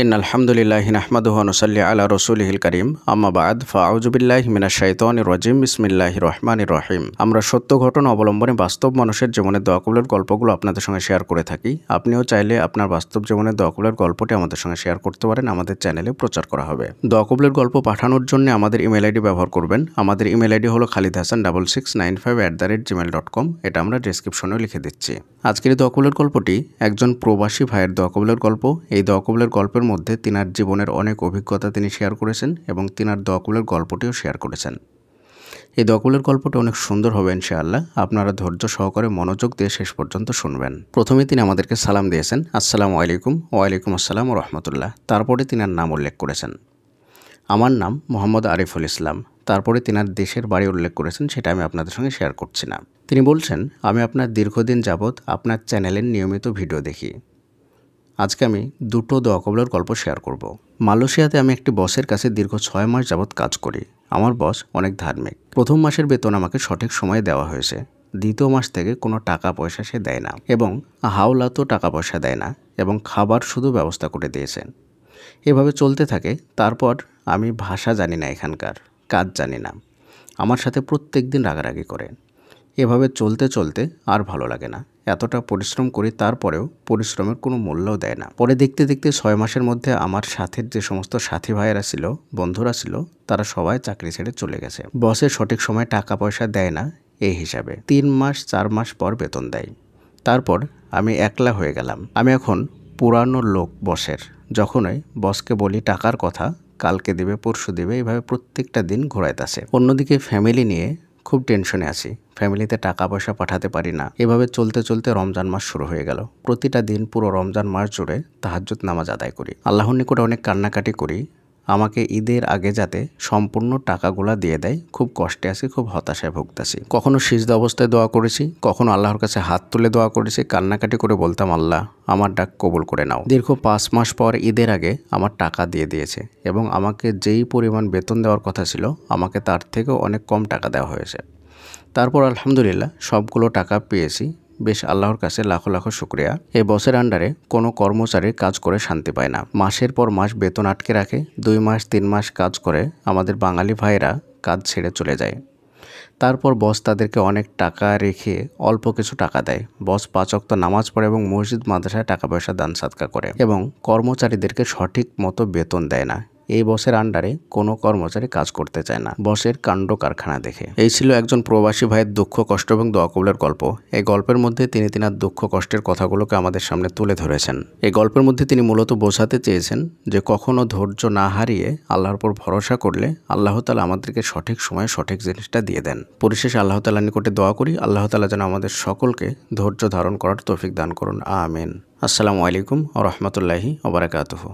ইন্নাল হামদুলিল্লাহি নাহমাদুহু ওয়া নুসাল্লি আলা রাসূলিহিল কারীম আম্মা বা'দ ফাআউযু বিল্লাহি মিনাশ শাইতানির রাজীম বিসমিল্লাহির রহমানির রহিম। আমরা সত্য ঘটনা অবলম্বনে বাস্তব মানুষের জীবনের দোয়া কবুলের গল্পগুলো আপনাদের সঙ্গে শেয়ার করে থাকি। আপনিও চাইলে আপনার বাস্তব জীবনের দোয়া কবুলের গল্পটি আমাদের সঙ্গে শেয়ার করতে পারেন, আমাদের চ্যানেলে প্রচার করা হবে। দোয়া কবুলের গল্প পাঠানোর জন্য আমাদের ইমেল আইডি ব্যবহার করবেন। আমাদের ইমেল আইডি হলো khalidhasan6695@gmail.com। এটা আমরা ডেসক্রিপশনেও লিখে দিচ্ছি। আজকের দোয়া কবুলের গল্পটি একজন প্রবাসী ভাইয়ের দোয়া কবুলের গল্প। এই দোয়া কবুলের গল্পের মধ্যে তিনার জীবনের অনেক অভিজ্ঞতা তিনি শেয়ার করেছেন এবং তিনার দোয়া কবুলের গল্পটিও শেয়ার করেছেন। এই দোয়া কবুলের গল্পটি অনেক সুন্দর হবে ইনশাআল্লাহ। আপনারা ধৈর্য সহকারে মনোযোগ দিয়ে শেষ পর্যন্ত শুনবেন। প্রথমে তিনি আমাদেরকে সালাম দিয়েছেন, আসসালামু আলাইকুম। ওয়ালাইকুম আসসালাম ওয়া রাহমাতুল্লাহ। তারপরে তিনার নাম উল্লেখ করেছেন, আমার নাম মোহাম্মদ আরিফুল ইসলাম। তারপরে তিনার দেশের বাড়ি উল্লেখ করেছেন, সেটা আমি আপনাদের সঙ্গে শেয়ার করছি না। তিনি বলছেন, আমি আপনার দীর্ঘদিন যাবৎ আপনার চ্যানেলের নিয়মিত ভিডিও দেখি। আজকে আমি দুটো দোয়া কবুলের গল্প শেয়ার করব। মালয়েশিয়াতে আমি একটি বসের কাছে দীর্ঘ 6 মাস যাবৎ কাজ করি। আমার বস অনেক ধার্মিক। প্রথম মাসের বেতন আমাকে সঠিক সময়ে দেওয়া হয়েছে। দ্বিতীয় মাস থেকে কোনো টাকা পয়সা সে দেয় না এবং হাওলাতেও টাকা পয়সা দেয় না এবং খাবার শুধু ব্যবস্থা করে দিয়েছেন। এভাবে চলতে থাকে। তারপর আমি ভাষা জানি না, এখানকার কাজ জানি না। আমার সাথে প্রত্যেক দিন রাগারাগি করে। এভাবে চলতে চলতে আর ভালো লাগে না। এতটা পরিশ্রম করি, তারপরেও পরিশ্রমের কোনো মূল্যও দেয় না। পরে দেখতে দেখতে 6 মাসের মধ্যে আমার সাথের যে সমস্ত সাথী ভাইয়েরা ছিল, বন্ধুরা ছিল, তারা সবাই চাকরি ছেড়ে চলে গেছে। বসের সঠিক সময় টাকা পয়সা দেয় না, এই হিসাবে 3 মাস 4 মাস পর বেতন দেয়। তারপর আমি একলা হয়ে গেলাম। আমি এখন পুরানো লোক বসের। যখনই বসকে বলি টাকার কথা, কালকে দিবে পরশু দিবে, এইভাবে প্রত্যেকটা দিন ঘোরাইতেছে। অন্যদিকে ফ্যামিলি নিয়ে খুব টেনশনে আছি। ফ্যামিলিতে টাকা পয়সা পাঠাতে পারি না। এভাবে চলতে চলতে রমজান মাস শুরু হয়ে গেল। প্রতিটা দিন পুরো রমজান মাস জুড়ে তাহাজ্জুদ নামাজ আদায় করি। আল্লাহর নিকটে অনেক কান্নাকাটি করি আমাকে ঈদের আগে যাতে সম্পূর্ণ টাকাগুলা দিয়ে দেয়। খুব কষ্টে আছি, খুব হতাশায় ভুগতেছি। কখনো সিজদা অবস্থায় দোয়া করেছি, কখনো আল্লাহর কাছে হাত তুলে দোয়া করেছি। কান্নাকাটি করে বলতাম, আল্লাহ আমার ডাক কবুল করে নাও। দীর্ঘ 5 মাস পর ঈদের আগে আমার টাকা দিয়ে দিয়েছে এবং আমাকে যেই পরিমাণ বেতন দেওয়ার কথা ছিল, আমাকে তার থেকেও অনেক কম টাকা দেওয়া হয়েছে। তারপর আলহামদুলিল্লাহ সবগুলো টাকা পেয়েছি। বেশ আল্লাহর কাছে লাখো লাখো শুকরিয়া। এই বসের আন্ডারে কোনো কর্মচারী কাজ করে শান্তি পায় না। মাসের পর মাস বেতন আটকে রাখে। 2 মাস 3 মাস কাজ করে আমাদের বাঙালি ভাইরা কাজ ছেড়ে চলে যায়। তারপর বস তাদেরকে অনেক টাকা রেখে অল্প কিছু টাকা দেয়। বস 5 ওয়াক্ত নামাজ পড়ে এবং মসজিদ মাদ্রাসায় টাকা পয়সা দান সাদকা করে এবং কর্মচারীদেরকে সঠিক মতো বেতন দেয় না। এই বসের আন্ডারে কোনো কর্মচারী কাজ করতে চায় না, বসের কাণ্ড কারখানা দেখে। এই ছিল একজন প্রবাসী ভাইয়ের দুঃখ কষ্ট এবং দোয়া কবুলের গল্প। এই গল্পের মধ্যে তিনি তিনার দুঃখ কষ্টের কথাগুলোকে আমাদের সামনে তুলে ধরেছেন। এই গল্পের মধ্যে তিনি মূলত বোঝাতে চেয়েছেন যে কখনো ধৈর্য না হারিয়ে আল্লাহর উপর ভরসা করলে আল্লাহ তাআলা আমাদেরকে সঠিক সময়ে সঠিক জিনিসটা দিয়ে দেন। পরিশেষে আল্লাহ তাআলার নিকটে দোয়া করি, আল্লাহ তাআলা যেন আমাদের সকলকে ধৈর্য ধারণ করার তৌফিক দান করুন, আমিন। আসসালামু আলাইকুম ওয়া রাহমাতুল্লাহি ওয়া বারাকাতুহু।